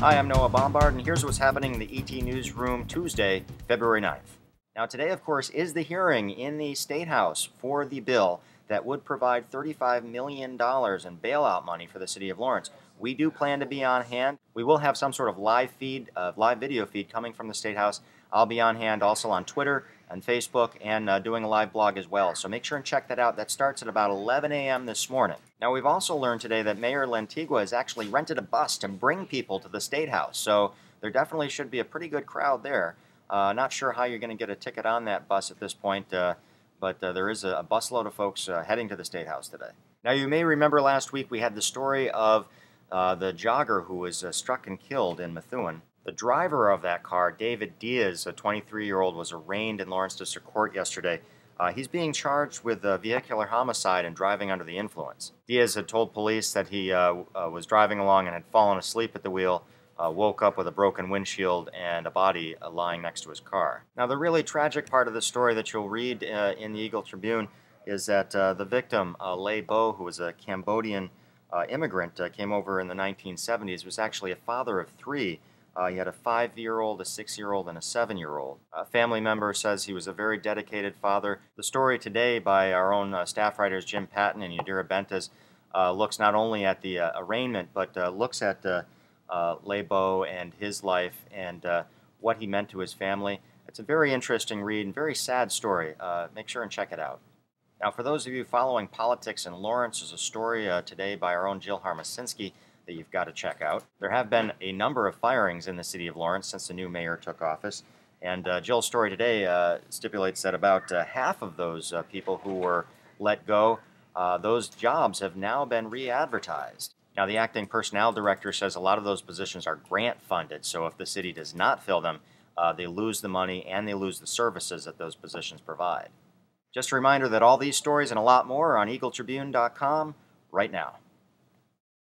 Hi, I'm Noah Bombard, and here's what's happening in the ET Newsroom Tuesday, February 9th. Now, today, of course, is the hearing in the State House for the bill that would provide $35 million in bailout money for the city of Lawrence. We do plan to be on hand. We will have some sort of live video feed coming from the State House. I'll be on hand also on Twitter and Facebook and doing a live blog as well. So make sure and check that out. That starts at about 11 a.m. this morning. Now, we've also learned today that Mayor Lantigua has actually rented a bus to bring people to the State House. So there definitely should be a pretty good crowd there. Not sure how you're going to get a ticket on that bus at this point, but there is a busload of folks heading to the State House today. Now, you may remember last week we had the story of the jogger who was struck and killed in Methuen. The driver of that car, David Diaz, a 23-year-old, was arraigned in Lawrence District Court yesterday. He's being charged with vehicular homicide and driving under the influence. Diaz had told police that he was driving along and had fallen asleep at the wheel, woke up with a broken windshield and a body lying next to his car. Now, the really tragic part of the story that you'll read in the Eagle Tribune is that the victim, Lê Bo, who was a Cambodian immigrant, came over in the 1970s, was actually a father of three. He had a 5-year-old, a 6-year-old, and a 7-year-old. A family member says he was a very dedicated father. The story today by our own staff writers Jim Patton and Yadira Bentas looks not only at the arraignment, but looks at Lê Bo and his life and what he meant to his family. It's a very interesting read and very sad story. Make sure and check it out. Now, for those of you following politics in Lawrence, there's a story today by our own Jill Harmasinski that you've got to check out. There have been a number of firings in the city of Lawrence since the new mayor took office, and Jill's story today stipulates that about half of those people who were let go, those jobs have now been re-advertised. Now, the acting personnel director says a lot of those positions are grant funded, so if the city does not fill them, they lose the money and they lose the services that those positions provide. Just a reminder that all these stories and a lot more are on EagleTribune.com right now.